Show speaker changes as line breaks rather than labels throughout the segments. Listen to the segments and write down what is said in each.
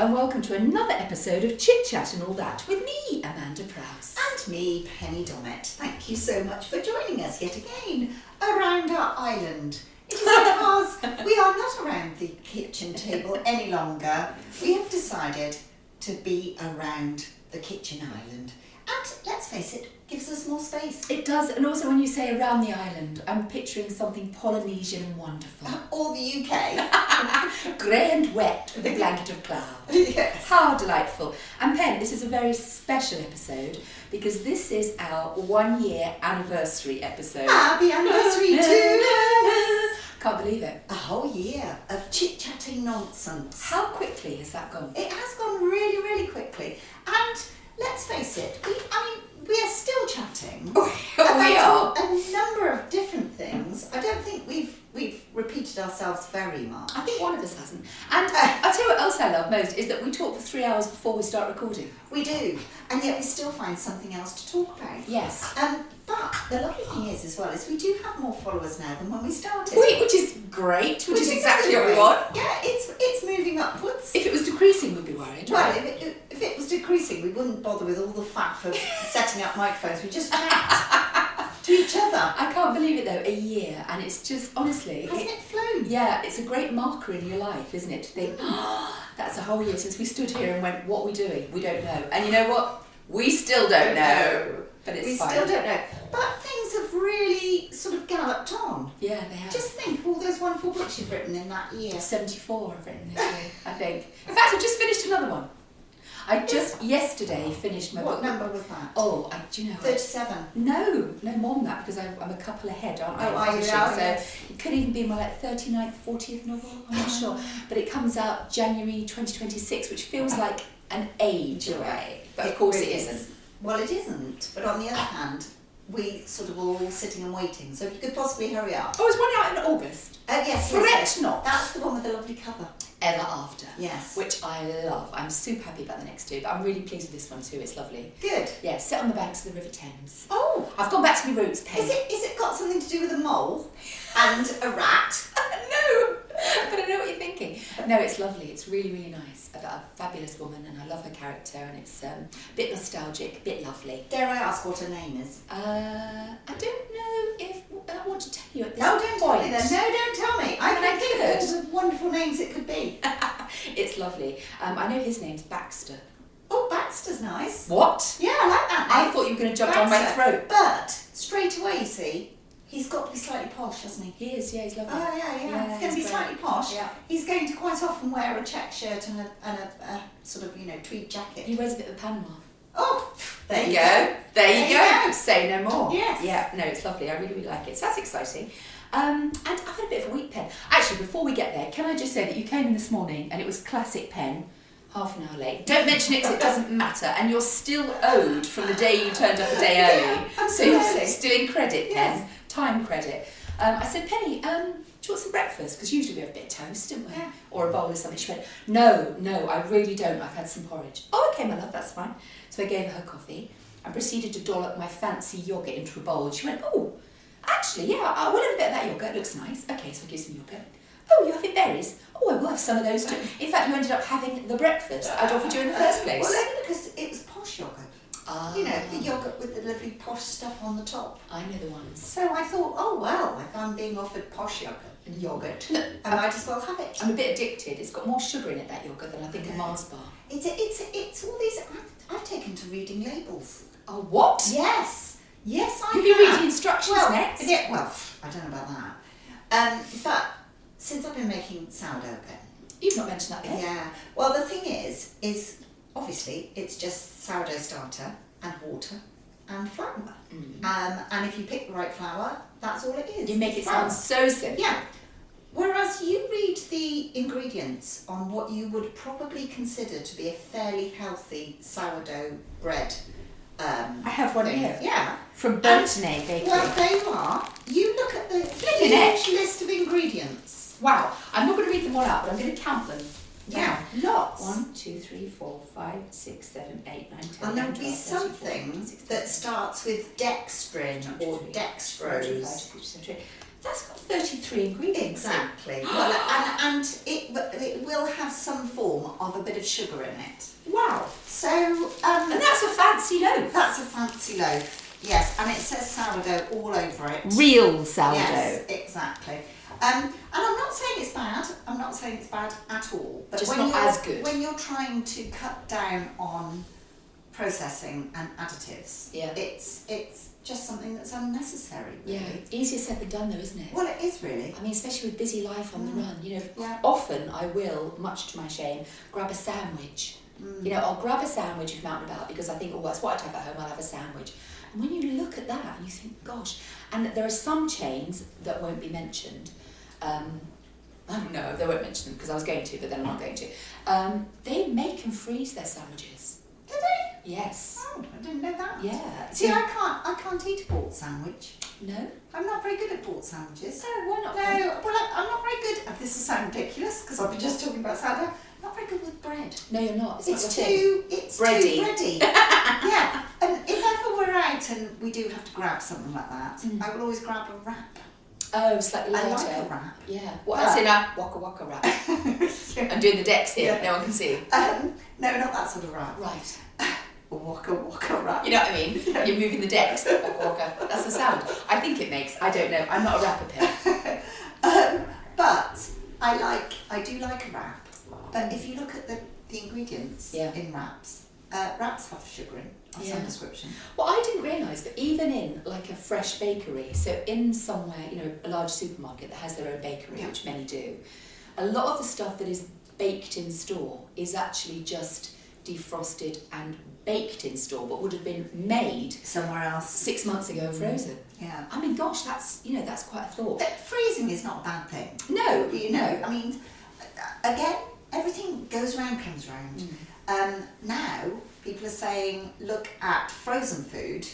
and welcome to another episode of Chit Chat and All That with me, Amanda Prowse.
And me, Penny Dommett. Thank you so much for joining us yet again around our island. It is because we are not around the kitchen table any longer. We have decided to be around the kitchen island. And let's face it, gives us more space.
It does, and also when you say around the island, I'm picturing something Polynesian and wonderful.
Or the UK.
Grey and wet with a blanket of cloud.
Yes.
How delightful. And Pen, this is a very special episode because this is our 1 year anniversary episode.
Happy anniversary to us!
Can't believe it.
A whole year of chit-chatting nonsense.
How quickly has that gone?
It has gone really, really quickly. And let's face it, we are still chatting
We
about
are.
a number of different things. I don't think we've repeated ourselves very much.
I think one of us hasn't. And I'll tell you what else I love most is that we talk for 3 hours before we start recording.
We do, and yet we still find something else to talk about.
Yes.
But the lovely thing is as well is we do have more followers now than when we started.
Which is great, which is exactly what we want.
Yeah, it's moving upwards.
If it was decreasing, we'd be worried.
Well,
Right?
if it was decreasing, we wouldn't bother with all the faff of setting up microphones. We just chat to each other.
I can't believe it though, a year, and it's just, honestly...
Hasn't it flown?
Yeah, it's a great marker in your life, isn't it? To think, that's a whole year since we stood here and went, what are we doing? We don't know. And you know what? We still don't know. But it's fine.
We still don't know. But things have really sort of galloped on.
Yeah, they have.
Just think of all those wonderful books you've written in that year.
74 I've written this year, I think. In fact, I've just finished another one. I just yesterday finished my book.
What number was that?
Oh, do you know?
37.
No, more than that because I'm a couple ahead, aren't I?
Oh, are you?
So
Yes.
it could even be my 39th, 40th novel, I'm not sure. But it comes out January 2026, which feels like an age away. But of course
really
it isn't.
Well, it isn't. But on the other hand, we sort of were all sitting and waiting. So if you could possibly hurry up.
Oh, is one out in August?
Yes.
Fret not.
That's the one with the lovely cover.
Ever After.
Yes.
Which I love. I'm super happy about the next two, but I'm really pleased with this one too. It's lovely.
Good.
Yeah, set on the banks of the River Thames.
Oh.
I've gone back to my roots, Penny.
Is it got something to do with a mole and a rat?
No, but I know what you're thinking. No, it's lovely. It's really, really nice. About a fabulous woman, and I love her character, and it's a bit nostalgic, a bit lovely.
Dare I ask what her name is?
I don't know if I want to tell you at this
No,
point.
don't tell me then. No, don't tell me. I
Well, I
can think of
could.
all the wonderful names it could be.
It's lovely. I know his name's Baxter.
Oh, Baxter's nice.
What?
Yeah, I like that
I
name.
thought you were going to jump down my
Baxter.
throat.
But straight away, you see, he's got to be slightly posh, hasn't he?
He is, yeah, he's lovely.
Oh, yeah. He's going to be
he's great.
slightly posh.
Yeah.
He's going to quite often wear a check shirt and a sort of, tweed jacket.
He wears a bit of a Panama.
Oh,
There you go. There you go.
go.
Say no more.
Yes.
Yeah, no, it's lovely. I really, really like it. So that's exciting. And I've had a bit of a week, Pen. Actually, before we get there, can I just say that you came in this morning and it was classic Pen, half an hour late. Don't mention it because it doesn't matter. And you're still owed from the day you turned up a day early.
Yeah,
so you're
absolutely.
still in credit, Pen.
Yes.
Time credit. I said, Penny, do you want some breakfast? Because usually we have a bit of toast, don't we?
Yeah.
Or a bowl of something. She went, no, I really don't. I've had some porridge. Oh, okay, my love, that's fine. So I gave her her coffee and proceeded to dollop my fancy yoghurt into a bowl. She went, oh, actually, yeah, I will have a bit of that yoghurt. It looks nice. Okay, so I give some yoghurt. Oh, you're having berries? Oh, I will have some of those too. In fact, you ended up having the breakfast I'd offered you in the first place.
Well, only because it was posh yoghurt.
Ah.
The yoghurt with the lovely posh stuff on the top.
I know the ones.
So I thought, oh well, if I'm being offered posh yogurt, I might as well have it.
I'm a bit addicted. It's got more sugar in it, that yoghurt, than I think a Mars bar.
It's all these. I've taken to reading labels.
Oh, what?
Yes, I
You'll be
have.
reading instructions
well,
next.
Yeah, well, I don't know about that. But since I've been making sourdough bread.
You've not mentioned that yet.
Yeah. Well, the thing is obviously it's just sourdough starter and water and flour. And if you pick the right flour, that's all it is.
You make it
It's flour.
sound so simple.
Yeah. Whereas you read the ingredients on what you would probably consider to be a fairly healthy sourdough bread.
I have one
thing.
here.
Yeah.
From Burtonay Bakery.
Well, there you are. You look at the
Flippin' heck.
huge list of ingredients.
Wow. I'm not going to read them all out, but I'm going to count them.
Yeah, lots.
1, 2, 3, 4, 5, 6, 7, 8, 9, 10,
And there'll
11,
be
12, 13,
something
14, 16,
that starts with dextrin or
17, 18, 19, 20, 21,
dextrose.
22, 23, 24, 25, 26, 27, 28. That's got 33 ingredients.
Exactly. Well, and it will have some form of a bit of sugar in it.
Wow.
So,
and that's a fancy loaf.
That's a fancy loaf, yes. And it says sourdough all over it.
Real sourdough.
Yes, exactly. And I'm not saying it's bad. I'm not saying it's bad at all. But
just
when
not as good.
When you're trying to cut down on processing and additives, it's just something that's unnecessary. Really.
Yeah, easier said than done though, isn't it?
Well, it is really.
I mean, especially with busy life on the run. You know, often I will, much to my shame, grab a sandwich. You know, I'll grab a sandwich if I'm out and about because I think, oh, that's what I'd have at home, I'll have a sandwich. And when you look at that and you think, gosh, and there are some chains that won't be mentioned. No, they won't mention them because I was going to, but then I'm not going to. They make and freeze their sandwiches.
Do they?
Yes.
Oh, I didn't know that.
Yeah.
See, I can't eat a bought sandwich.
No?
I'm not very good at bought sandwiches.
No, why not?
No, well, I'm not very good. This will sound ridiculous because I've been just talking about sourdough. I'm not very good with bread.
No, you're not.
It's
not
too
bready.
bready. Yeah. And if ever we're out and we do have to grab something like that, I will always grab a wrap.
Oh, slightly lighter.
I like a wrap.
Yeah. What else in a waka waka wrap? I'm doing the decks here. No one can see.
No, not that sort of wrap.
Right.
Waka waka wrap.
You know what I mean? You're moving the decks. Waka waka. That's the sound. I think it makes. I don't know. I'm not a rapper pet.
But I do like a wrap. But if you look at the ingredients in wraps, wraps have sugar in of some description.
Well, I didn't realise that even in like a fresh bakery, so in somewhere, you know, a large supermarket that has their own bakery, which many do, a lot of the stuff that is baked in store is actually just defrosted and baked in store, but would have been made
somewhere else
6 months ago, frozen.
Yeah.
I mean, gosh, that's quite a thought.
But freezing is not a bad thing.
No,
I mean, again, everything goes round, comes round. Now, people are saying, look at frozen food,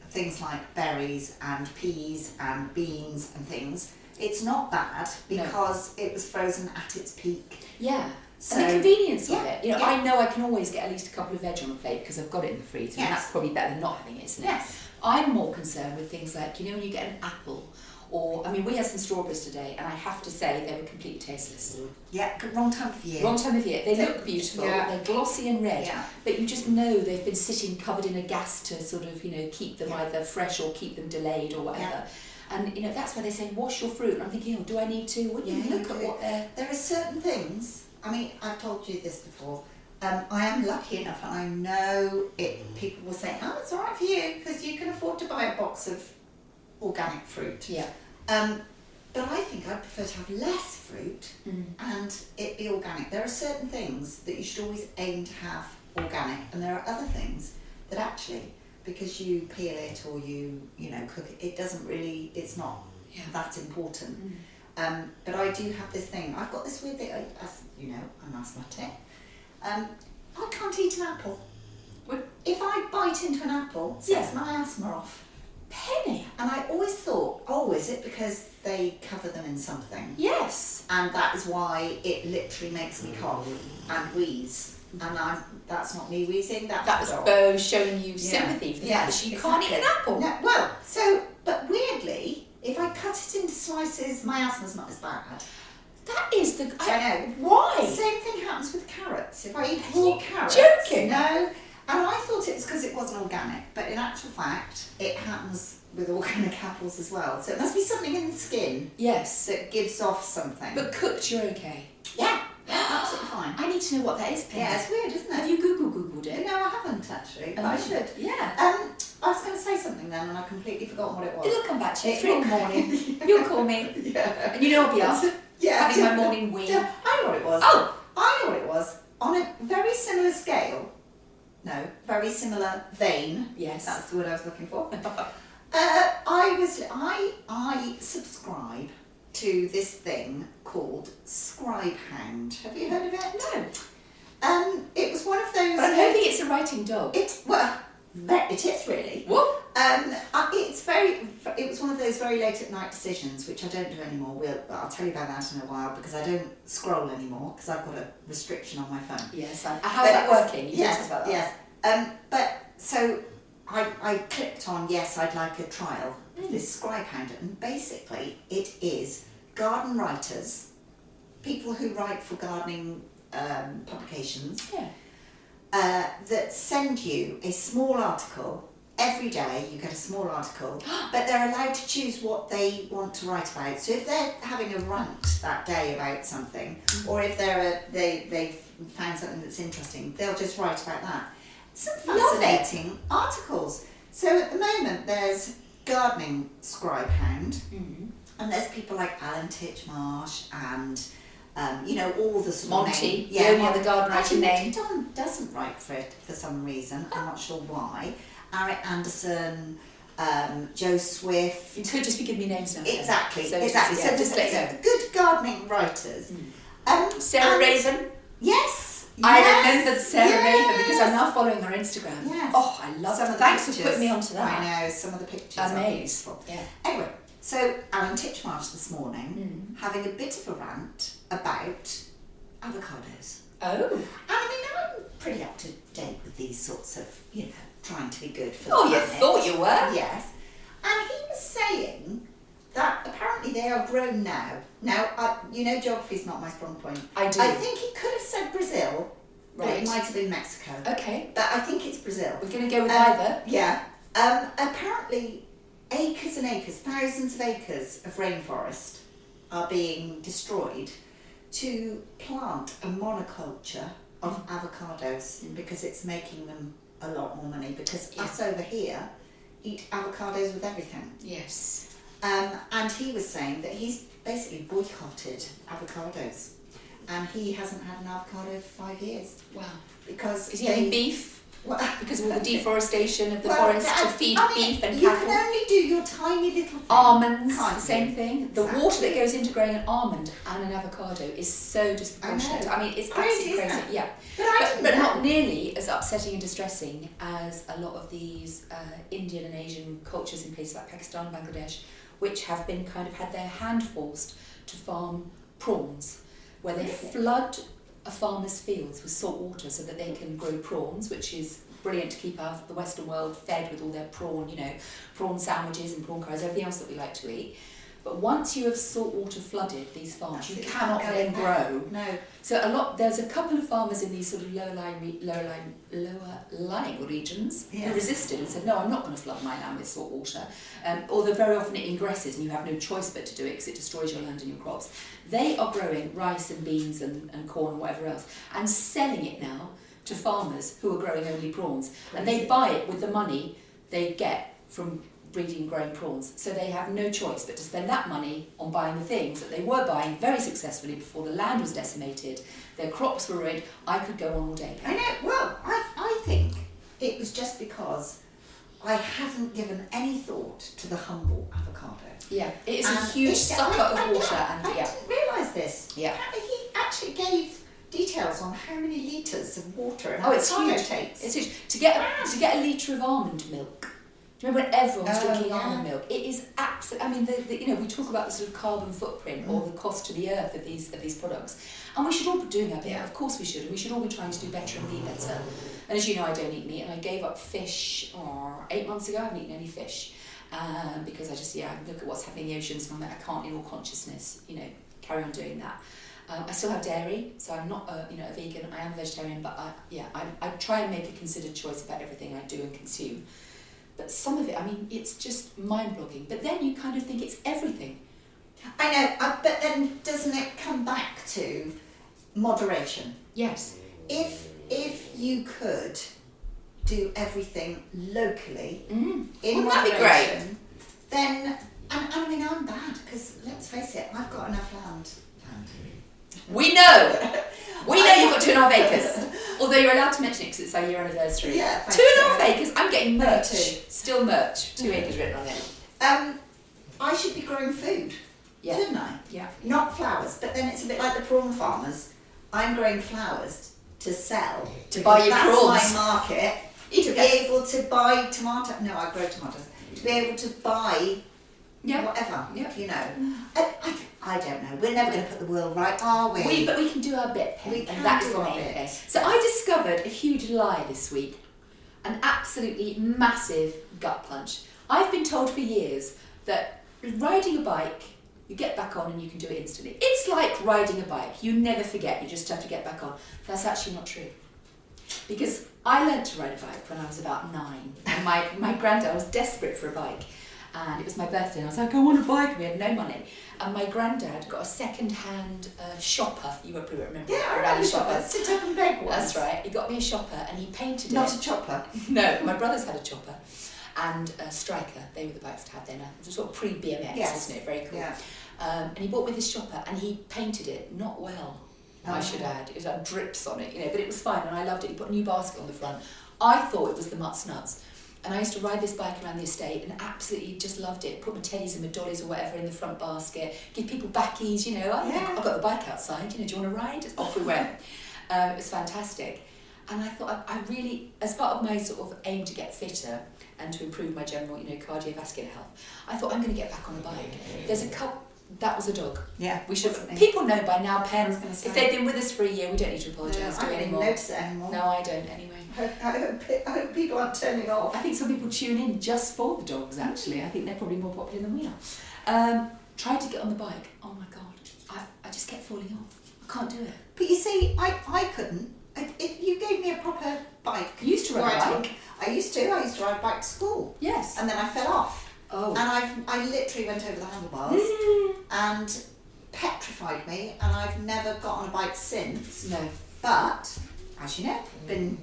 things like berries and peas and beans and things. It's not bad because it was frozen at its peak.
Yeah.
So,
and the convenience of it. You know, I know I can always get at least a couple of veg on the plate because I've got it in the freezer, and that's probably better than not having it, isn't it?
Yes.
I'm more concerned with things like, you know, when you get an apple, or, I mean, we had some strawberries today, and I have to say they were completely tasteless.
Yeah, wrong time of year.
Wrong time of year. They look beautiful, they're glossy and red, but you just know they've been sitting covered in a gas to sort of, you know, keep them either fresh or keep them delayed or whatever. And, you know, that's why they say wash your fruit. And I'm thinking, oh, do I need to? When you look at what they're...
There are certain things, I mean, I've told you this before, I am lucky enough, and I know it. People will say, oh, it's all right for you because you can afford to buy a box of organic fruit.
Yeah.
But I think I'd prefer to have less fruit and it be organic. There are certain things that you should always aim to have organic, and there are other things that actually, because you peel it or you cook it, it doesn't really, it's not that important. But I do have this thing. I've got this weird thing, as you know, I'm asthmatic. I can't eat an apple. If I bite into an apple, it sets my asthma off.
Penny.
And I always thought, oh, is it because they cover them in something?
Yes.
And that is why it literally makes me cough and wheeze. And that's not me wheezing,
that was Bo showing you sympathy for the fact that you can't eat an apple.
No, well, but weirdly, if I cut it into slices, my asthma's not as bad.
That is the...
I know.
Why?
Same thing happens with carrots. If I eat raw carrots...
Joking?
No. And I thought it was because it wasn't organic, but in actual fact, it happens with organic apples as well. So it must be something in the skin that gives off something.
But cooked, you're okay?
Yeah, absolutely fine.
I need to know what that is, Penny.
Yeah, it's weird, isn't it?
Have you Googled it?
No, I haven't actually, but I should.
Yeah.
I was going to say something then and I completely forgotten what it was.
It'll come back to you. 3 in the morning. You'll call me. And you know I'll be up. Having my morning wee.
Yeah, I know what it was.
Oh!
I know what it was. On a very similar scale, very similar vein.
Yes.
That's the word I was looking for. I subscribe to this thing called Scribe Hound. Have you heard of it?
No.
It was one of those.
But I'm hoping it's a writing dog.
It is really.
What?
It was one of those very late at night decisions, which I don't do anymore. I'll tell you about that in a while because I don't scroll anymore because I've got a restriction on my phone.
Yes. How's that working? You
yes.
About that.
Yes. But so I clicked on yes, I'd like a trial of this Scribe Hound, and basically it is garden writers, people who write for gardening publications, that send you a small article. Every day you get a small article, but they're allowed to choose what they want to write about. So if they're having a rant that day about something, or if they've found something that's interesting, they'll just write about that. Some fascinating articles. So at the moment there's Gardening Scribe Hound, and there's people like Alan Titchmarsh and all the sort
Monty,
of
the only other garden writing name.
Don doesn't write for it for some reason. I'm not sure why. Eric Anderson, Joe Swift.
You could just be giving me names now.
Exactly.
So
exactly.
Just, just let you know.
Good gardening writers.
Sarah Raven.
Yes.
I remembered Sarah Raven because I'm now following her Instagram.
Yes.
Oh, I love her. Thanks for putting me onto that.
I know, some of the pictures are beautiful.
Yeah.
Anyway, so Alan Titchmarsh this morning having a bit of a rant about avocados.
Oh.
And I mean, I'm pretty up to date with these sorts of, trying to be good for the
Oh, you
planet.
thought you were?
Yes. And he was saying that apparently they are grown now. Now, geography's not my strong point.
I do.
I think he could have said Brazil, but it might have been Mexico.
Okay.
But I think it's Brazil.
We're going to go with either.
Yeah. Apparently, acres and acres, thousands of acres of rainforest are being destroyed to plant a monoculture of avocados because it's making them a lot more money, because us over here eat avocados with everything.
Yes.
And he was saying that he's basically boycotted avocados, and he hasn't had an avocado for 5 years.
Wow.
Because
is he having beef?
Well,
because of all the deforestation of the forest to feed beef and
you
cattle.
can only do your tiny little thing.
Almonds,
can't
the
you?
same thing. The
Exactly.
water that goes into growing an almond and an avocado is so disproportionate. I mean, it's
crazy,
absolutely crazy.
isn't it?
Yeah.
But
not nearly as upsetting and distressing as a lot of these Indian and Asian cultures in places like Pakistan and Bangladesh, which have been had their hand forced to farm prawns, where they flood a farmer's fields with salt water so that they can grow prawns, which is brilliant to keep the Western world fed with all their prawn sandwiches and prawn curries, everything else that we like to eat. But once you have saltwater flooded these farms, you cannot then grow.
No.
So there's a couple of farmers in these sort of lower lying regions who resisted and said, no, I'm not going to flood my land with salt water. Although very often it ingresses and you have no choice but to do it because it destroys your land and your crops. They are growing rice and beans and corn and whatever else and selling it now to farmers who are growing only prawns. And they buy it with the money they get from breeding and growing prawns. So they have no choice but to spend that money on buying the things that they were buying very successfully before the land was decimated, their crops were ruined. I could go on all day.
I know. Well, I think it was just because I hadn't given any thought to the humble avocado.
Yeah, it is a huge sucker of water.
I didn't realise this.
Yeah.
He actually gave details on how many litres of water an
it's
avocado
huge.
takes.
It's huge. To get a litre of almond milk. Do you remember when everyone was drinking almond milk? It is absolutely. I mean, we talk about the sort of carbon footprint or the cost to the earth of these products, and we should all be doing our bit. Of course we should, and we should all be trying to do better and be better. And as you know, I don't eat meat, and I gave up fish 8 months ago. I haven't eaten any fish because I just look at what's happening in the oceans, and I'm like, I can't in all consciousness, carry on doing that. I still have dairy, so I'm not a vegan. I am a vegetarian, but I try and make a considered choice about everything I do and consume. But some of it, it's just mind-boggling. But then you kind of think it's everything.
I know, but then doesn't it come back to moderation?
Yes.
If you could do everything locally in
Wouldn't
moderation,
that be great?
then, I'm bad, because let's face it, I've got enough land.
We know! You've got 2.5 acres. Although you're allowed to mention it because it's our year anniversary.
Yeah,
2.5 acres. I'm getting merch.
too.
Still merch. 2 acres written on it.
I should be growing food, shouldn't I?
Yeah.
Not flowers, but then it's a bit like the prawn farmers. I'm growing flowers to sell.
To buy your
that's
prawns.
my market. To be able to buy tomato. No, I grow tomatoes. To be able to buy whatever. I don't know. We're never going to put the world right, are we?
But we can do our bit, Pen,
We can
and that
do
is the
our
main
bit.
thing. So I discovered a huge lie this week, an absolutely massive gut punch. I've been told for years that riding a bike You get back on and you can do it instantly. It's like riding a bike. You never forget, you just have to get back on. That's actually not true. Because I learnt to ride a bike when I was about 9. And my granddad was desperate for a bike. And it was my birthday and I was like, I want a bike. We had no money. And my granddad got a second-hand shopper. You won't probably remember.
Yeah, I remember shopper. Sit up and beg one.
That's right. He got me a shopper and he painted it.
Not a chopper.
No, my brothers had a chopper. And a striker. They were the bikes to have then. It was sort of pre-BMX, wasn't it? Very cool.
Yeah.
And he bought me this shopper and he painted it not well, I should add. It was like drips on it, but it was fine and I loved it. He put a new basket on the front. I thought it was the Mutts Nuts. And I used to ride this bike around the estate and absolutely just loved it. Put my teddies and my dollies or whatever in the front basket. Give people backies, I've got the bike outside, do you want to ride? Off we went. It was fantastic. And I thought I really, as part of my sort of aim to get fitter and to improve my general, cardiovascular health, I thought I'm going to get back on a bike. There's a couple. That was a dog.
Yeah.
We should. People know by now, Pen. If they've been with us for a year, we don't need to apologise to anymore.
I don't notice it anymore.
No, I don't anyway.
I hope people aren't turning off.
I think some people tune in just for the dogs. Actually, I think they're probably more popular than we are. Tried to get on the bike. Oh my god, I just kept falling off. I can't do it.
But you see, I couldn't. If you gave me a proper bike,
You used to ride a bike.
I used to ride a bike to school.
Yes.
And then I fell off.
Oh.
And I literally went over the handlebars and petrified me, and I've never got on a bike since.
No.
But, as you know, been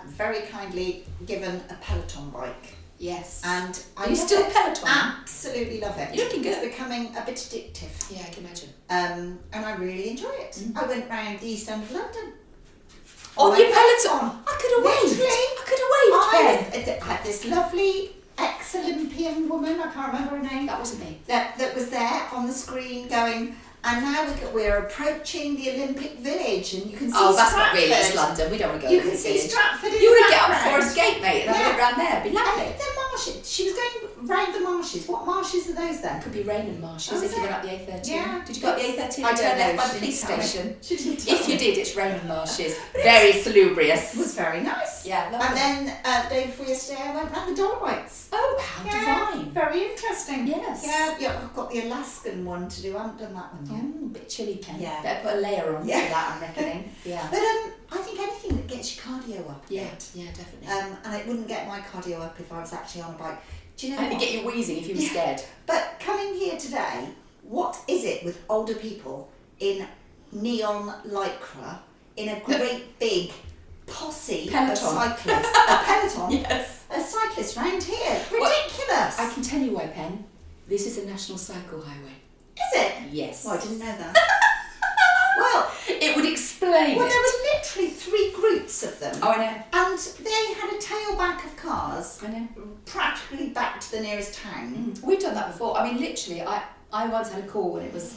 very kindly given a Peloton bike.
Yes.
And
Are you still Peloton?
Absolutely love it.
You're looking good.
It's becoming a bit addictive.
Yeah, I can imagine.
And I really enjoy it. I went round the East End of London.
On your Peloton? I could have waved. I
I had this lovely ex-Olympian woman, I can't remember her name.
That wasn't me.
That was there on the screen going, and now we're approaching the Olympic Village, and you can see
that's
Stratford.
not really East London. We don't want to go
You
to the
can see
village.
Stratford in
You
the
would get up
background.
Forest Gate, mate, and have a look round there. It'd be lovely.
And the marshes. She was going round the marshes. What marshes are those then?
Could be Rainham Marshes if you went up the A13.
Yeah.
Did you go up the A13
I
and
don't
turn left
know.
by the
She
police
didn't tell me.
station?
She didn't tell
If you
me.
did, it's Rainham Marshes. Very salubrious.
It was very nice.
Yeah, lovely.
And then the day before yesterday, I went round the Dolomites.
Oh, how divine.
Very interesting.
Yes.
Yeah, I've got the Alaskan one to do. I haven't done that one yet.
Oh, a bit chilly, Pen.
Yeah.
Better put a layer on for that, I'm reckoning. Yeah.
But I think anything that gets your cardio up.
Yeah, definitely.
And it wouldn't get my cardio up if I was actually on a bike. Do you know
And
what?
get you wheezing if you were scared.
But coming here today, what is it with older people in neon lycra in a great big posse
Peloton.
of cyclists? A peloton?
Yes.
A cyclist round here. Ridiculous.
I can tell you why, Pen. This is a national cycle highway.
Is it?
Yes.
Oh, I didn't know that. Well,
it would explain
there
it.
was literally 3 groups of them.
Oh, I know.
And they had a tailback of cars
I know.
practically back to the nearest town.
We've done that before. I mean, literally, I once had a call when it was,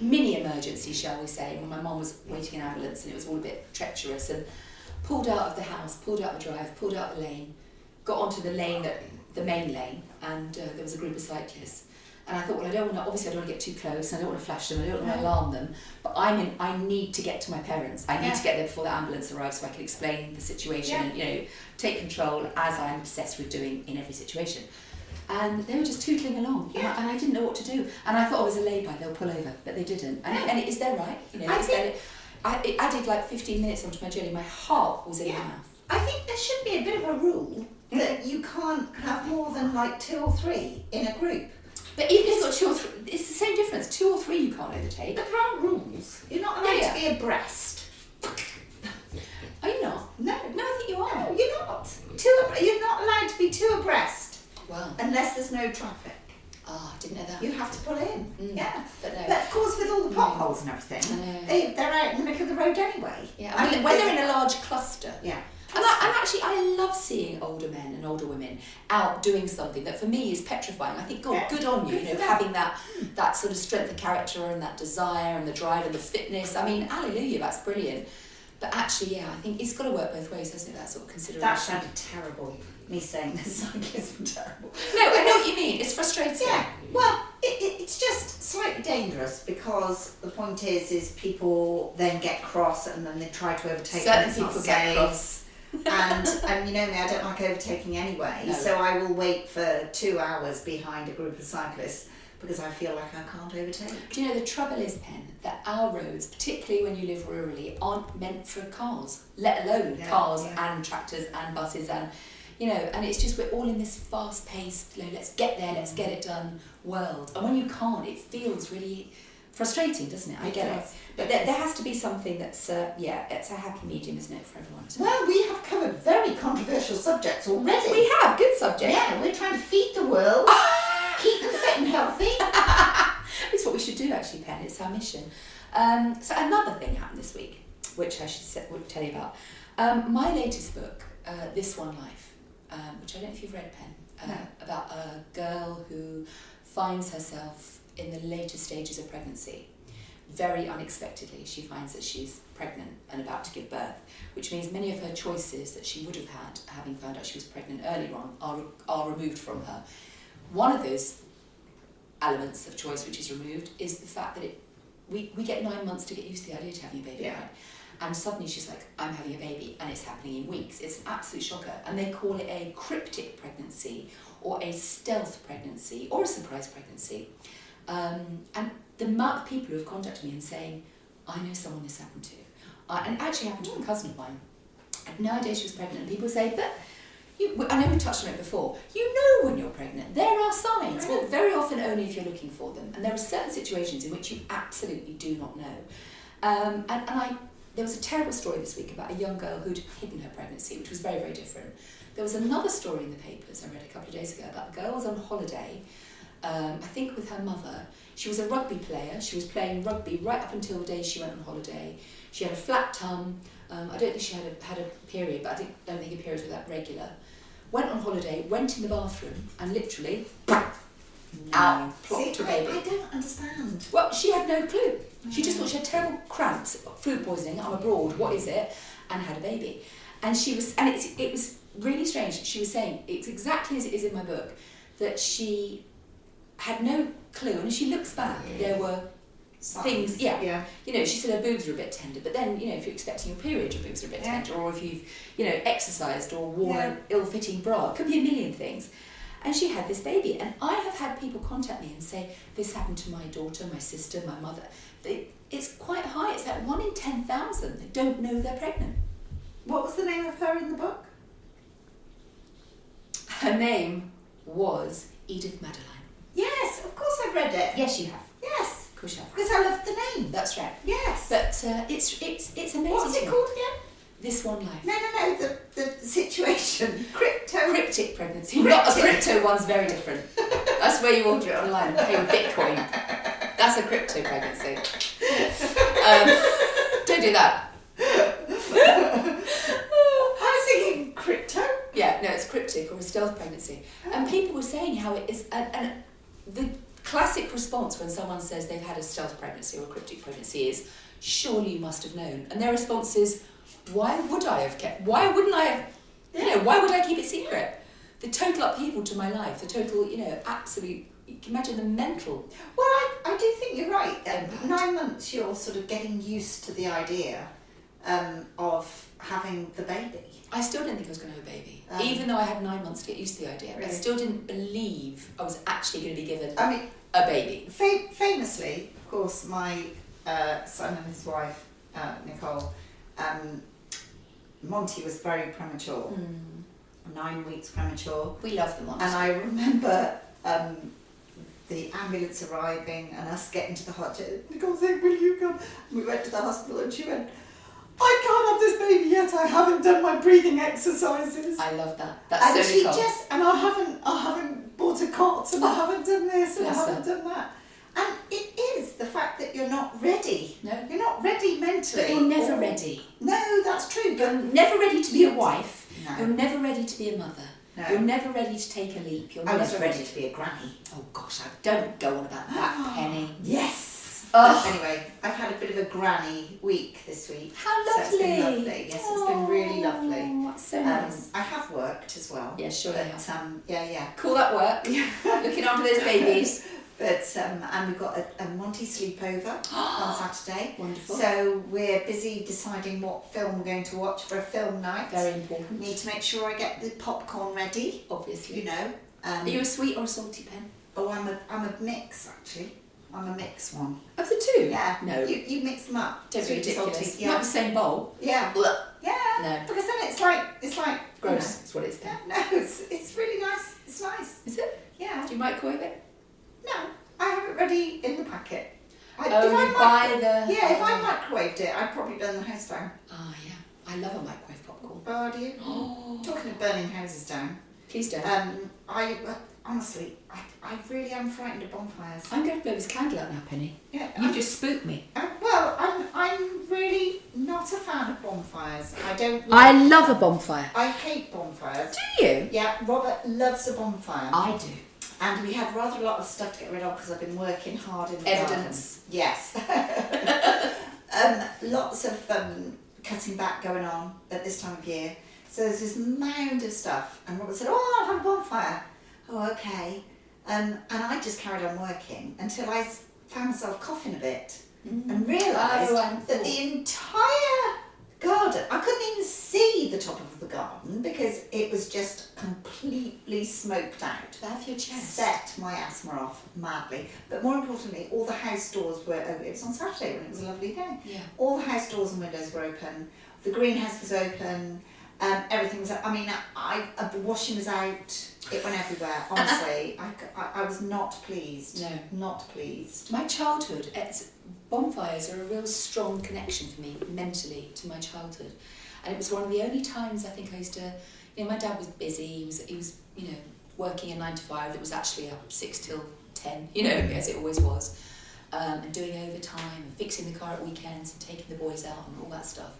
mini emergency, shall we say, when my mum was waiting an ambulance and it was all a bit treacherous, and pulled out of the house, pulled out the drive, pulled out the lane, got onto the lane, the main lane, and there was a group of cyclists. And I thought, well, I don't want to get too close, and I don't want to flash them, I don't want to alarm them, but I need to get to my parents. I need to get there before the ambulance arrives so I can explain the situation and, take control, as I'm obsessed with doing in every situation. And they were just tootling along, and I didn't know what to do. And I thought, it was a lay-by, they'll pull over, but they didn't. And it is their right, it added like 15 minutes onto my journey. My heart was in my mouth.
I think there should be a bit of a rule that you can't have more than like 2 or 3 in a group.
But even if you've got 2 or 3, it's the same difference. 2 or 3 you can't overtake.
But there are rules. You're not allowed to be abreast.
Are you not?
No.
No, I think you are.
No, you're not. You're not allowed to be 2 abreast.
Well.
Unless there's no traffic.
Oh, I didn't know that.
You have to pull in. Yeah.
But no.
But of course, with all the potholes and everything, they're out in the middle of the road anyway.
Yeah. I mean, when they're in a large cluster.
Yeah.
And actually, I love seeing older men and older women out doing something that for me is petrifying. I think, God, good on you, having that sort of strength of character and that desire and the drive and the fitness. I mean, hallelujah, that's brilliant. But actually, I think it's got to work both ways, hasn't it, that sort of consideration.
That sounded terrible, me saying the cyclists were terrible.
No, I know what you mean. It's frustrating.
Yeah, well, it's just slightly dangerous because the point is people then get cross and then they try to overtake them.
Certain people get cross.
and you know me, I don't like overtaking anyway, so I will wait for 2 hours behind a group of cyclists because I feel like I can't overtake.
Do you know, the trouble is, Pen, that our roads, particularly when you live rurally, aren't meant for cars, let alone cars and tractors and buses and, you know, and it's just we're all in this fast-paced, you know, let's get there, let's get it done world. And when you can't, it feels really frustrating, doesn't it? I get it. But there has to be something that's, it's a happy medium, isn't it, for everyone?
Well, we have covered very controversial subjects already.
We have, good subjects.
Yeah, we're trying to feed the world, keep them fit and healthy.
It's what we should do, actually, Pen. It's our mission. So another thing happened this week, which I would tell you about. My latest book, This One Life, which I don't know if you've read, Pen, about a girl who finds herself in the later stages of pregnancy. Very unexpectedly, she finds that she's pregnant and about to give birth, which means many of her choices that she would have had, having found out she was pregnant earlier on, are removed from her. One of those elements of choice which is removed is the fact that we get 9 months to get used to the idea of having a baby, right? And suddenly she's like, I'm having a baby, and it's happening in weeks. It's an absolute shocker. And they call it a cryptic pregnancy, or a stealth pregnancy, or a surprise pregnancy. And the amount of people who have contacted me and saying, I know someone this happened to. And it actually happened to a cousin of mine. I had no idea she was pregnant. And people say, but I know we touched on it before, you know when you're pregnant. There are signs. Well, very often only if you're looking for them. And there are certain situations in which you absolutely do not know. There was a terrible story this week about a young girl who'd hidden her pregnancy, which was very, very different. There was another story in the papers I read a couple of days ago about a girl who was on holiday, I think with her mother. She was a rugby player. She was playing rugby right up until the day she went on holiday. She had a flat tum. I don't think she had a period, but I don't think her periods were that regular. Went on holiday, went in the bathroom, and literally out plopped her baby.
I don't understand.
Well, she had no clue. She just thought she had terrible cramps, food poisoning. I'm abroad. What is it? And had a baby. And it was really strange. She was saying it's exactly as it is in my book, that she had no clue, and as she looks back, there were things. Yeah. You know, she said her boobs were a bit tender, but then, you know, if you're expecting your period, your boobs are a bit tender, or if you've, you know, exercised or worn an ill-fitting bra, it could be a million things. And she had this baby, and I have had people contact me and say, this happened to my daughter, my sister, my mother. It's quite high. It's like 1 in 10,000 that don't know they're pregnant.
What was the name of her in the book?
Her name was Edith Madeline.
Yes, of course I've read it.
Yes, you have.
Yes.
Of course you have.
Because I love the name.
That's right.
Yes.
But it's amazing.
What's it called again?
This One Life.
No, the situation.
Cryptic pregnancy. Not a crypto one's very different. That's where you order it online and pay with Bitcoin. That's a crypto pregnancy. Don't do that.
I was thinking crypto.
Yeah, no, it's cryptic or a stealth pregnancy. And people were saying how it is, and the classic response when someone says they've had a stealth pregnancy or a cryptic pregnancy is, surely you must have known. And their response is, why wouldn't I keep it secret? The total upheaval to my life, the total, you know, absolute, you can imagine the mental.
Well, I do think you're right. 9 months you're sort of getting used to the idea of having the baby.
I still didn't think I was going to have a baby. Even though I had 9 months to get used to the idea. Really? I still didn't believe I was actually going to be given a baby.
Famously, of course, my son and his wife, Nicole, Monty was very premature. 9 weeks premature.
We love the Monty.
And I remember the ambulance arriving and us getting to the hospital. Nicole saying, will you come? And we went to the hospital and she went, I can't have this baby yet. I haven't done my breathing exercises.
I love that. That's so Nicole.
And I haven't bought a cot, and I haven't done this, and I haven't done that. And it is the fact that you're not ready.
No.
You're not ready mentally.
But you're never ready.
No, that's true.
You're never ready to be a wife.
No.
You're never ready to be a mother.
No.
You're never ready to take a leap.
I was ready to be a granny.
Oh gosh, don't go on about that, Penny.
Yes.
Oh.
Anyway, I've had a bit of a granny week this week.
How lovely.
So it's been lovely. Yes, it's been really lovely.
That's so nice.
I have worked as well.
Yeah, sure.
Yeah.
Cool, that work. Looking after those babies.
But and we've got a Monty sleepover on Saturday.
Wonderful.
So we're busy deciding what film we're going to watch for a film night.
Very important.
Need to make sure I get the popcorn ready.
Obviously.
You know.
Are you a sweet or a salty Pen?
Oh, I'm a mix actually. I'm a mix one.
Of the two?
Yeah.
No.
You mix them up.
Don't be
Sweet and
ridiculous.
salty.
Not
Yeah.
the same bowl.
Yeah.
Blech.
Yeah.
No.
Because then it's like
Gross.
You
Is what it is.
know, no, it's really nice. It's nice.
Is it?
Yeah.
Do you microwave it?
No, I have it ready in the packet.
If I
microwaved it, I'd probably burn the house down.
Oh yeah. I love a microwave popcorn.
Oh, do you? Talking of burning houses down.
Please don't.
Honestly, I really am frightened of bonfires.
I'm going to blow this candle out now, Penny.
Yeah.
You just spooked me.
Well, I'm really not a fan of bonfires.
I love a bonfire.
I hate bonfires.
Do you?
Yeah, Robert loves a bonfire.
I do.
And we had rather a lot of stuff to get rid of because I've been working hard in the
Evidence.
garden. Yes. Lots of cutting back going on at this time of year. So there's this mound of stuff. And Robert said, I'll have a bonfire. Oh, okay. And I just carried on working until I found myself coughing a bit and realised that the entire garden, I couldn't even see the top of the garden because it was just completely smoked out.
Have your chest.
Set my asthma off madly. But more importantly, all the house doors were open. It was on Saturday when it was a lovely day.
Yeah.
All the house doors and windows were open. The greenhouse was open. Everything was. I mean, the washing was out. It went everywhere. Honestly, I was not pleased.
No,
not pleased.
My childhood, bonfires are a real strong connection for me mentally to my childhood, and it was one of the only times I think I used to. My dad was busy. He was working a 9 to 5 that was actually up 6 till 10. As it always was, and doing overtime and fixing the car at weekends and taking the boys out and all that stuff.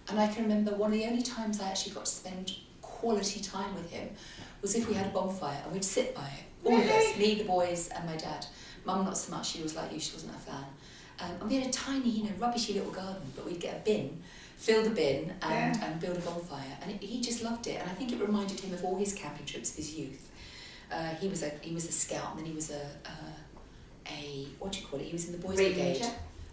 And I can remember one of the only times I actually got to spend quality time with him was if we had a bonfire and we'd sit by it. All of us, me, the boys and my dad. Mum not so much, she was like you, she wasn't a fan. And we had a tiny, rubbishy little garden, but we'd get a bin, fill the bin and build a bonfire. And he just loved it. And I think it reminded him of all his camping trips of his youth. He was a scout, and then he was what do you call it? He was in the boys' brigade.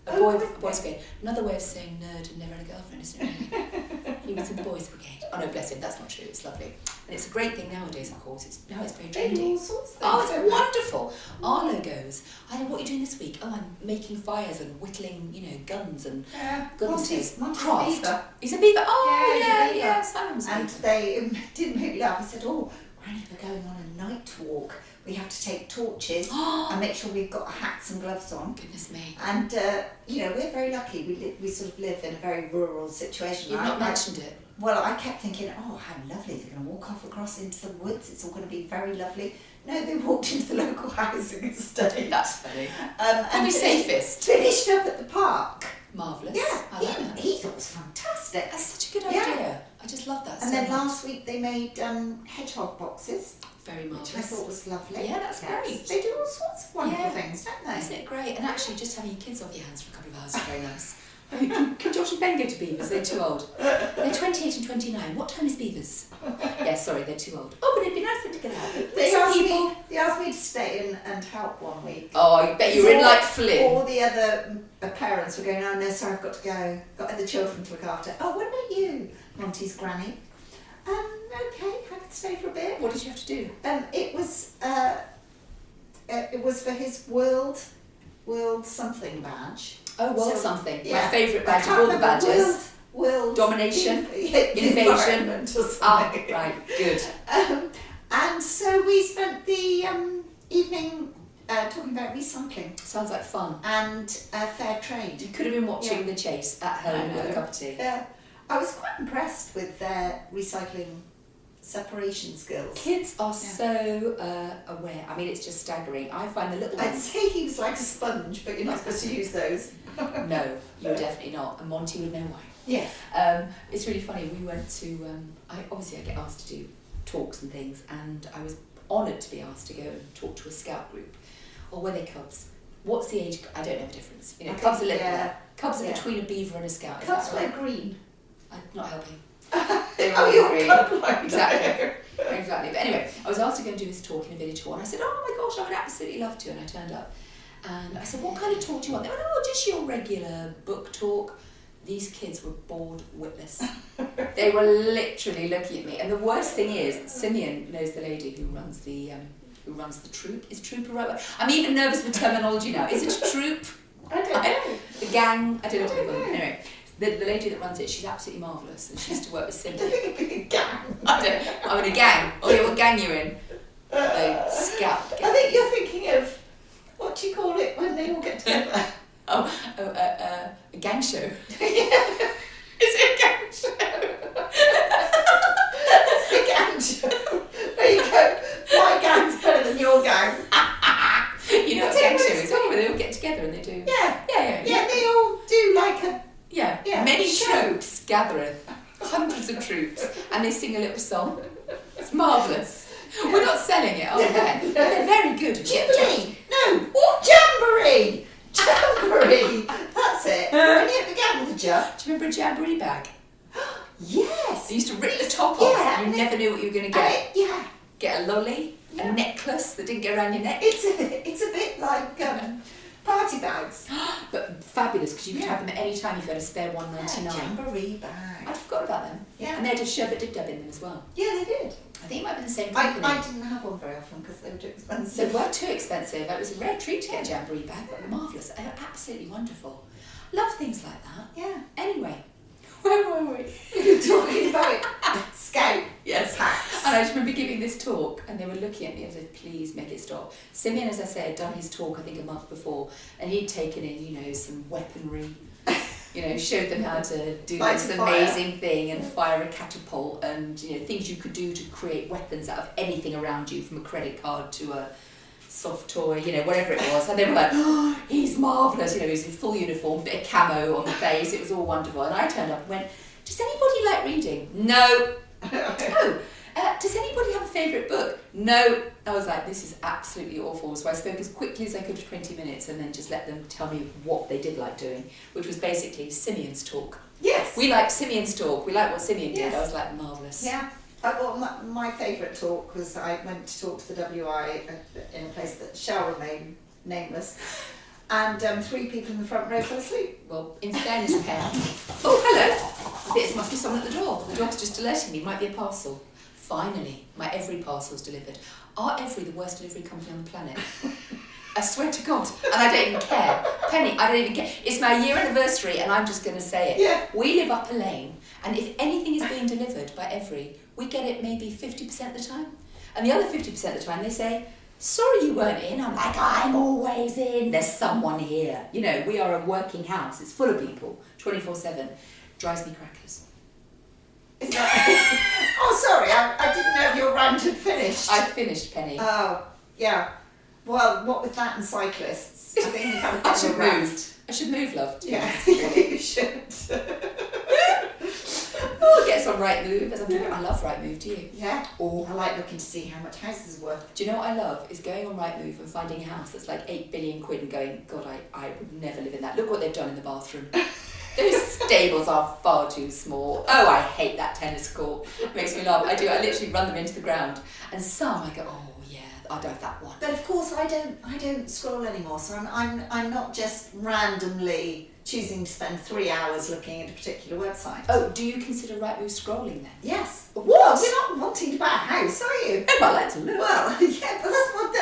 Boys' brigade. Another way of saying nerd and never had a girlfriend, isn't it really? He was in the boys' brigade. Oh no, bless him, that's not true, it's lovely. And it's a great thing nowadays, of course. It's very trendy.
All sorts of things.
Oh, it's wonderful. Arlo goes, what are you doing this week? Oh, I'm making fires and whittling, guns and goodness knows.
Monty's
craft.
beaver.
He's a beaver. Oh,
yeah.
Simon's
And
beaver.
they did make me laugh. He said, Granny, we're going on a night walk. We have to take torches and make sure we've got hats and gloves on.
Goodness me.
And, we're very lucky. We sort of live in a very rural situation.
You've not mentioned it.
Well, I kept thinking, how lovely. They're going to walk off across into the woods. It's all going to be very lovely. No, they walked into the local housing estate.
That's funny.
And
safest.
Finished up at the park.
Marvellous.
Yeah,
I like that.
he thought it was fantastic.
That's such a good idea. I just love that
And
so
then
much.
last week they made hedgehog boxes.
Very
Which I
marvellous.
thought was lovely.
Yeah, that's great.
They do all sorts of wonderful things, don't they?
Isn't it great? And actually, just having your kids off your hands for a couple of hours is very nice. Can Josh and Ben go to Beavers? They're too old. They're 28 and 29. What time is Beavers? Yeah, sorry, they're too old. Oh, but it'd be nice for them to get out.
They asked me to stay in and help one week.
Oh, I bet you were in like Flynn.
All the other parents were going, oh no, sorry, I've got to go. Got other children to look after. Oh, what about you, Monty's granny? Okay, I could stay for a bit.
What did you have to do?
It was for his world something badge.
Oh, world
So,
something.
yeah.
My favourite badge of all the badges.
World
Domination,
invasion.
Right, good.
And so we spent the evening talking about recycling
Sounds like fun.
and fair trade.
You could have been watching The Chase at home with a cup of tea.
Yeah, I was quite impressed with their recycling separation skills.
Kids are so aware. I mean, it's just staggering. I find the little
I'd
ones.
say he was like a sponge, but you're not supposed to use those.
No, you're definitely not. And Monty would know why.
Yes.
It's really funny. We went to. I get asked to do talks and things, and I was honoured to be asked to go and talk to a scout group. Or were they cubs? What's the age? I don't know the difference. Cubs are little. Cubs are between a beaver and a scout.
Cubs wear green.
I'm not helping. They were
you're
green.
colourblind.
Exactly. But anyway, I was asked to go and do this talk in a village hall, and I said, oh my gosh, I would absolutely love to. And I turned up, and I said, what kind of talk do you want? They went, just your regular book talk. These kids were bored witless. They were literally looking at me. And the worst thing is, Simeon knows the lady who runs the who runs the troop. Is troop a right word? I'm even nervous with terminology now. Is it a troop?
I don't know.
The gang? I don't know what they call it. Anyway, the lady that runs it, she's absolutely marvellous, and she used to work with Cindy.
I think it'd be a gang.
I'm in a gang. Oh yeah, what gang you in? Scout gang.
I think you're thinking of, what do you call it when they all get together?
A gang show.
Yeah.
Is it a gang show?
It's a gang show. There you go. My gang's better than your gang.
You know what a gang show is, don't you? Where they all get together and they do...
Yeah.
Yeah.
They all do like a...
Yeah. Many troops gathereth. Hundreds of troops. And they sing a little song. It's marvellous. We're not selling it, are we, Ben? They're very good.
Jubilee! No! What? Jamboree! Jamboree! That's it. And it began with a jump.
Do you remember a jamboree bag?
Yes!
They used to rip the top off and you never knew what you were going to get. Get a lolly, a necklace that didn't go around your neck.
It's a bit like party bags.
But fabulous, because you could have them at any time if you had a spare $1.99.
Jamboree bag.
I forgot about them.
Yeah.
And they had a sherbet dib dub in them as well.
Yeah, they did.
I think it might have been the same company.
I didn't have one very often because they were too expensive.
They were too expensive. It was a rare treat to get a jamboree bag, but marvellous. They were absolutely wonderful. Love things like that.
Yeah.
Anyway, where were we?
We were talking about Scout.
Yes.
Packs.
And I just remember giving this talk and they were looking at me and said, please make it stop. Simeon, as I said, had done his talk I think a month before and he'd taken in, some weaponry, showed them how to do this amazing thing and fire a catapult and, things you could do to create weapons out of anything around you, from a credit card to a soft toy, whatever it was. And they were like, oh, he's marvellous. He was in full uniform, bit of camo on the face. It was all wonderful. And I turned up and went, does anybody like reading? No. Oh. Does anybody have a favourite book? No. I was like, this is absolutely awful. So I spoke as quickly as I could for 20 minutes and then just let them tell me what they did like doing, which was basically Simeon's talk.
Yes.
We like Simeon's talk. We like what Simeon did.
Yes.
I was like, marvellous.
Yeah. Well, my favourite talk was I went to talk to the WI in a place that shall remain nameless, and 3 people in the front row fell asleep.
Well, in fairness, Pen. Oh, hello. There must be someone at the door. The dog's just alerting me. Might be a parcel. Finally, my Every parcel's delivered. Are Every the worst delivery company on the planet? I swear to God. And I don't even care. Penny, I don't even care. It's my year anniversary and I'm just going to say it.
Yeah.
We live up a lane and if anything is being delivered by Every, we get it maybe 50% of the time. And the other 50% of the time they say, sorry you weren't in. I'm like, I'm always in. There's someone here. We are a working house. It's full of people, 24/7. Drives me crackers.
Is that... Oh, sorry, I didn't know if your rant had finished.
I've finished, Penny.
Oh, yeah. Well, what with that and cyclists? I think we've had a
I
bit of
should
a rant.
move. I should move, love.
Yeah, you should.
Oh, it gets on Right Move. As I'm doing. I love Right Move, do you?
Yeah.
Oh.
I like looking to see how much houses are worth.
Do you know what I love? Is going on Right Move and finding a house that's like 8 billion quid and going, God, I would never live in that. Look what they've done in the bathroom. Those stables are far too small. Oh, I hate that tennis court. It makes me laugh. I do. I literally run them into the ground. And some I go, oh yeah, I'd have that one.
But of course, I don't scroll anymore. So I'm not just randomly choosing to spend 3 hours looking at a particular website.
Oh, do you consider Right Move scrolling then?
Yes.
What?
Well, you're not wanting to buy a house, are you?
Oh, I like to look.
Well, yeah, but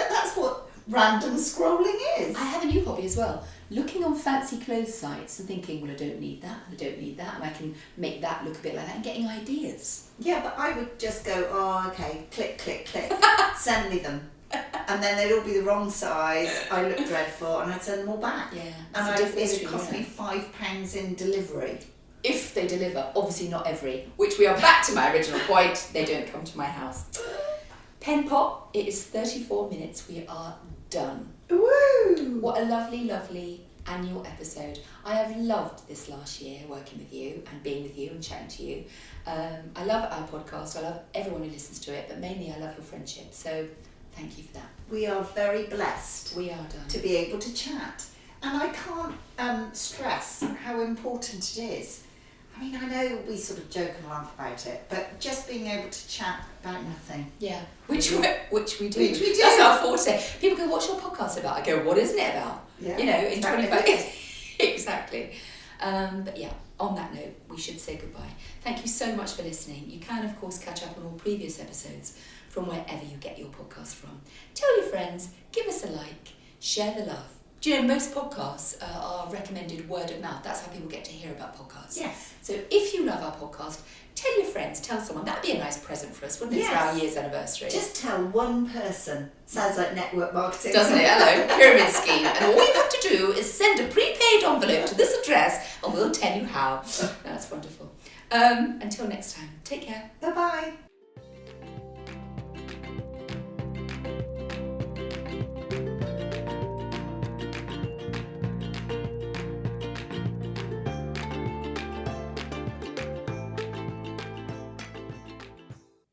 that's what random scrolling is.
I have a new hobby as well. Looking on fancy clothes sites and thinking, well, I don't need that, and I don't need that, and I can make that look a bit like that, and getting ideas.
Yeah, but I would just go, oh, okay, click, click, click, send me them. And then they'd all be the wrong size, I look dreadful, and I'd send them all back.
Yeah,
And it would cost me £5 in delivery.
If they deliver, obviously not Every, which we are back to my original point, they don't come to my house. Pen Pop, it is 34 minutes, we are done.
Woo!
What a lovely, lovely annual episode. I have loved this last year working with you and being with you and chatting to you. I love our podcast, I love everyone who listens to it, but mainly I love your friendship, so thank you for that.
We are very blessed
We are done.
to be able to chat. And I can't stress how important it is. I mean, I know we sort of joke and laugh about it, but just being able to chat about nothing.
Yeah, which we do.
Which we do.
That's our forte. People go, what's your podcast about? I go, what isn't it about?
Yeah,
In
exactly.
25 years. Exactly. But yeah, on that note, we should say goodbye. Thank you so much for listening. You can, of course, catch up on all previous episodes from wherever you get your podcast from. Tell your friends, give us a like, share the love. Do you know, most podcasts are recommended word of mouth. That's how people get to hear about podcasts.
Yes.
So if you love our podcast, tell your friends, tell someone. That'd be a nice present for us, wouldn't it, for our year's anniversary?
Just tell one person. Sounds like network marketing.
Doesn't it? Hello, pyramid scheme. And all you have to do is send a prepaid envelope to this address and we'll tell you how. That's wonderful. Until next time, take care.
Bye-bye.